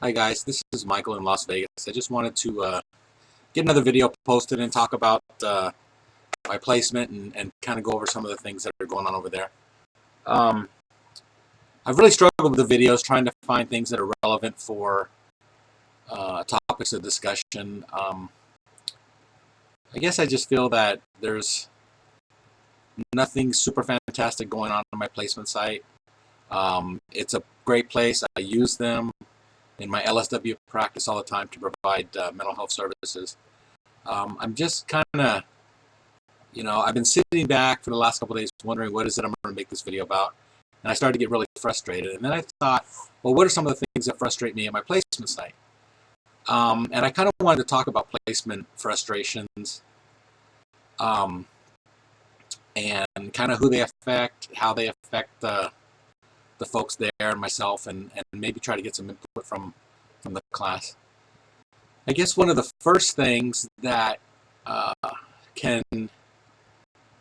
Hi guys, this is Michael in Las Vegas. I just wanted to get another video posted and talk about my placement and kind of go over some of the things that are going on over there. Um, I've really struggled with the videos trying to find things that are relevant for topics of discussion. I guess I just feel that there's nothing super fantastic going on my placement site. It's a great place. I use them in my LSW practice all the time to provide mental health services. I'm just kind of, I've been sitting back for the last couple of days wondering what is it I'm going to make this video about. And I started to get really frustrated. And then I thought, well, what are some of the things that frustrate me at my placement site? And I kind of wanted to talk about placement frustrations um, and kind of who they affect, how they affect the folks there and myself, and maybe try to get some input from the class. I guess one of the first things that can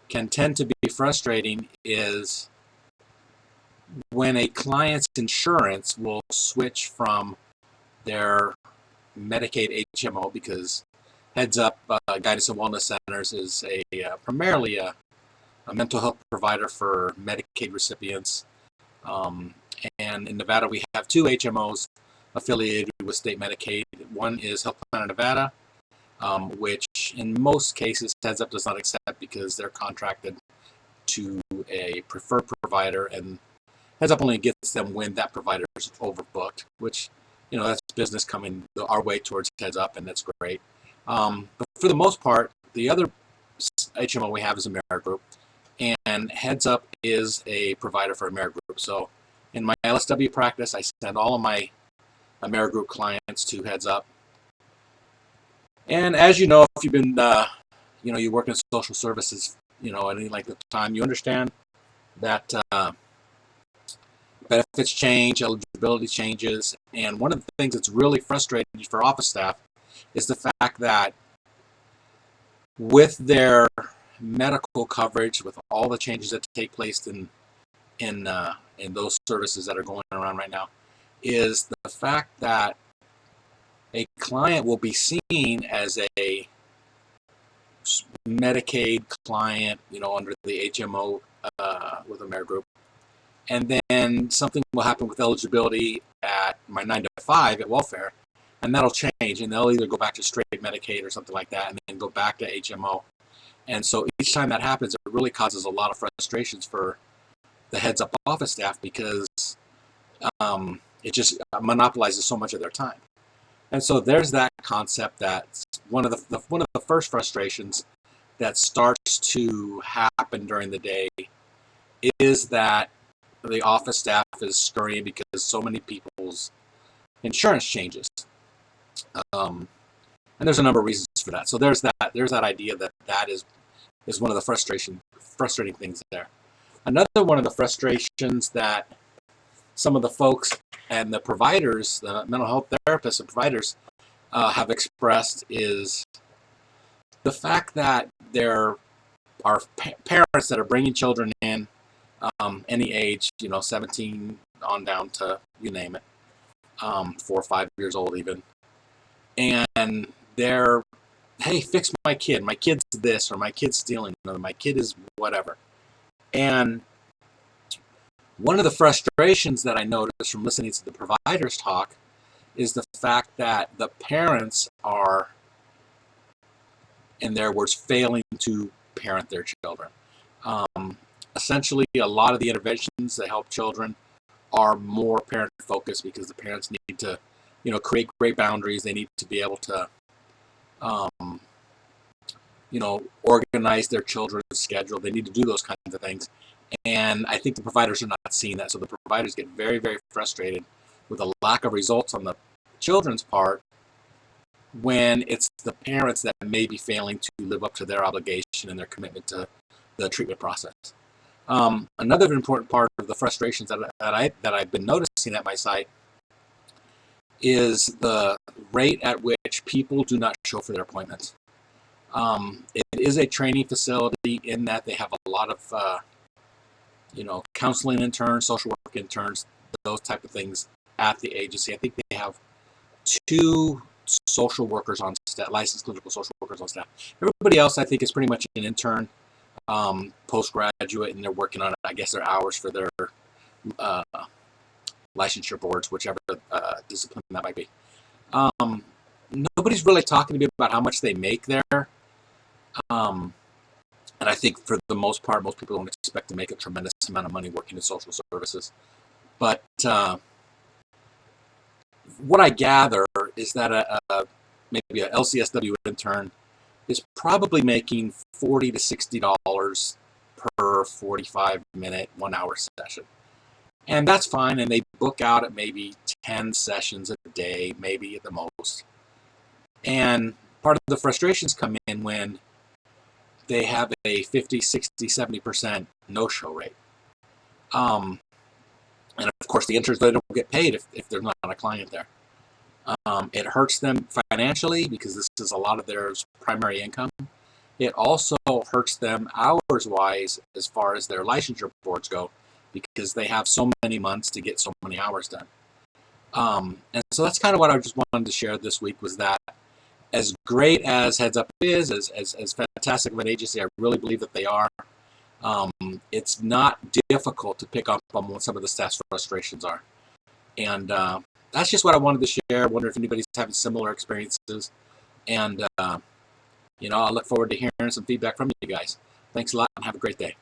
tend to be frustrating is when a client's insurance will switch from their Medicaid HMO, because heads up, Guidance and Wellness Centers is primarily a mental health provider for Medicaid recipients. And in Nevada, we have two HMOs affiliated with state Medicaid. One is Health Plan of Nevada, which in most cases Heads Up does not accept because they're contracted to a preferred provider, and Heads Up only gets them when that provider is overbooked, which, that's business coming our way towards Heads Up, and that's great. But for the most part, the other HMO we have is AmeriGroup, and Heads Up is a provider for AmeriGroup. So in my LSW practice, I send all of my AmeriGroup clients to Heads Up. And as you know, if you've been, you work in social services, any length of time, you understand that benefits change, eligibility changes, and one of the things that's really frustrating for office staff is the fact that with their medical coverage, with all the changes that take place in those services that are going around right now, is the fact that a client will be seen as a Medicaid client, under the HMO with AmeriGroup, and then something will happen with eligibility at my 9 to 5 at welfare, and that'll change, and they'll either go back to straight Medicaid or something like that, and then go back to HMO. And so each time that happens, it really causes a lot of frustrations for the Heads Up office staff, because it just monopolizes so much of their time. And so there's that concept that one of the first frustrations that starts to happen during the day is that the office staff is scurrying because so many people's insurance changes. And there's a number of reasons for that. So there's that idea that is one of the frustrating things there. Another one of the frustrations that some of the folks and the providers, the mental health therapists and providers, have expressed is the fact that there are parents that are bringing children in, any age, 17 on down to you name it, 4 or 5 years old even, and they're, hey, fix my kid. My kid's this, or my kid's stealing, or my kid is whatever. And one of the frustrations that I noticed from listening to the providers talk is the fact that the parents are, in their words, failing to parent their children. Essentially, a lot of the interventions that help children are more parent focused, because the parents need to, create great boundaries. They need to be able to, organize their children's schedule. They need to do those kinds of things. And I think the providers are not seeing that. So the providers get very, very frustrated with a lack of results on the children's part, when it's the parents that may be failing to live up to their obligation and their commitment to the treatment process. Another important part of the frustrations that I've been noticing at my site is the rate at which people do not show for their appointments. It is a training facility in that they have a lot of counseling interns, social work interns, those type of things at the agency. I think they have 2 social workers on staff, licensed clinical social workers on staff. Everybody else, I think, is pretty much an intern, postgraduate, and they're working on, I guess, their hours for their uh, licensure boards, whichever discipline that might be. Nobody's really talking to me about how much they make there. And I think for the most part, most people don't expect to make a tremendous amount of money working in social services. But what I gather is that maybe a LCSW intern is probably making $40 to $60 per 45-minute, 1-hour session. And that's fine, and they book out at maybe 10 sessions a day, maybe at the most. And part of the frustrations come in when they have a 50, 60, 70% no-show rate. And of course, the interns, they don't get paid if there's not a client there. It hurts them financially because this is a lot of their primary income. It also hurts them hours-wise as far as their licensure boards go, because they have so many months to get so many hours done. And so that's kind of what I just wanted to share this week, was that as great as Heads Up is, as fantastic of an agency, I really believe that they are, it's not difficult to pick up on what some of the staff's frustrations are. And that's just what I wanted to share. I wonder if anybody's having similar experiences. And, I look forward to hearing some feedback from you guys. Thanks a lot and have a great day.